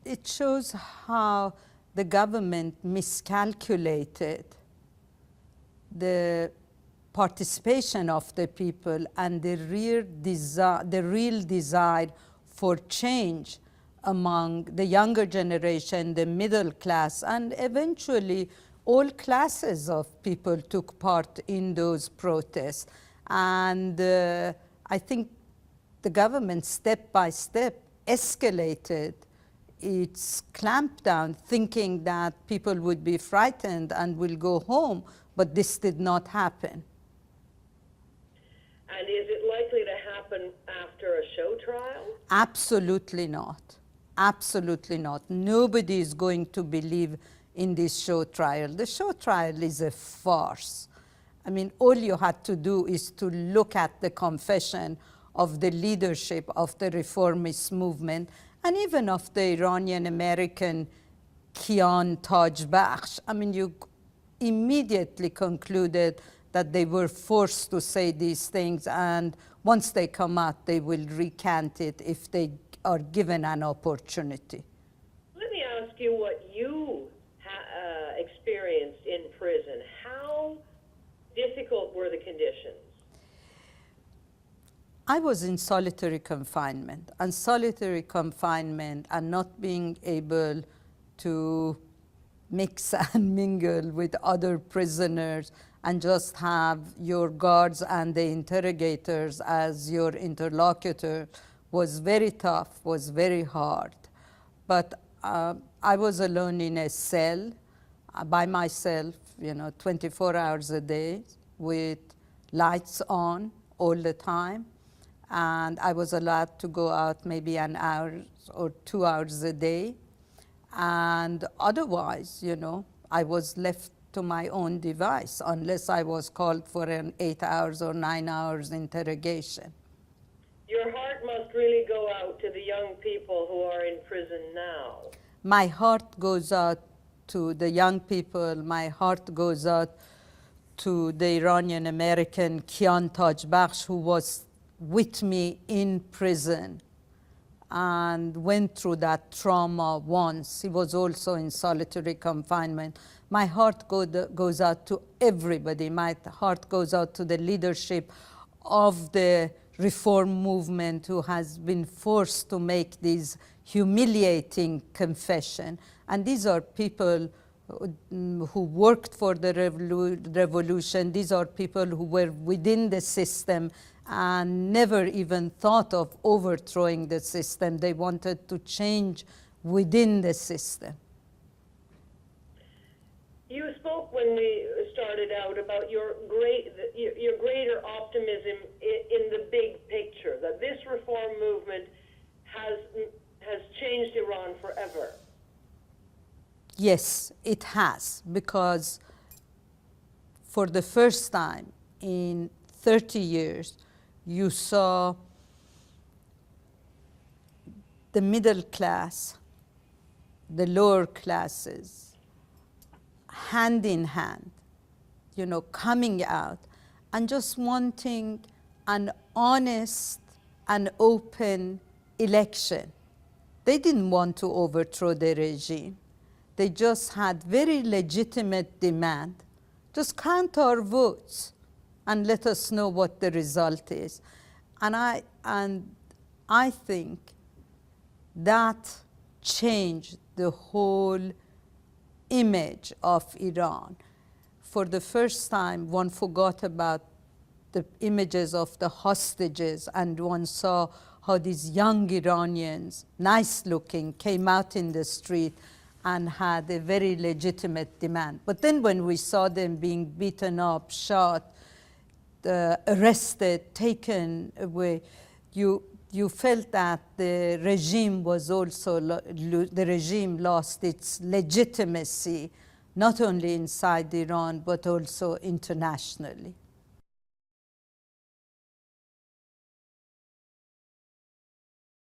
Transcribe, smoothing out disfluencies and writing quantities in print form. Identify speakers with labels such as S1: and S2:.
S1: it shows how the government miscalculated the participation of the people and the real desire for change among the younger generation, the middle class, and eventually all classes of people took part in those protests. And I think the government step by step escalated its clampdown, thinking that people would be frightened and will go home, but this did not happen.
S2: And is it likely to happen after a show trial?
S1: Absolutely not. Absolutely not. Nobody is going to believe in this show trial. The show trial is a farce. I mean, all you had to do is to look at the confession of the leadership of the reformist movement and even of the Iranian American Kian Taj Bakhsh. I mean, you immediately concluded that they were forced to say these things, and once they come out, they will recant it if they are given an opportunity.
S2: Let me ask you what you experienced in prison. How difficult were the conditions?
S1: I was in solitary confinement, and solitary confinement and not being able to mix and mingle with other prisoners and just have your guards and the interrogators as your interlocutor was very tough, was very hard. But I was alone in a cell by myself, 24 hours a day with lights on all the time. And I was allowed to go out maybe an hour or 2 hours a day. And otherwise, I was left to my own device unless I was called for an 8 hours or 9 hours interrogation.
S2: Your heart must really go out to the young people who are in prison now.
S1: My heart goes out to the young people. My heart goes out to the Iranian American Kian Taj Bakhsh, who was with me in prison and went through that trauma once. He was also in solitary confinement. My heart goes out to everybody. My heart goes out to the leadership of the reform movement who has been forced to make these humiliating confessions. And these are people who worked for the revolution. These are people who were within the system and never even thought of overthrowing the system. They wanted to change within the system.
S2: You spoke when we started out about your greater optimism in the big picture, that this reform movement has changed Iran forever.
S1: Yes, it has, because for the first time in 30 years, you saw the middle class, the lower classes, hand in hand, coming out and just wanting an honest and open election. They didn't want to overthrow the regime. They just had very legitimate demand. Just count our votes and let us know what the result is. And I think that changed the whole image of Iran. For the first time, one forgot about the images of the hostages, and one saw how these young Iranians, nice looking, came out in the street and had a very legitimate demand. But then when we saw them being beaten up, shot, arrested, taken away, you felt that the regime was also, the regime lost its legitimacy, not only inside Iran, but also internationally.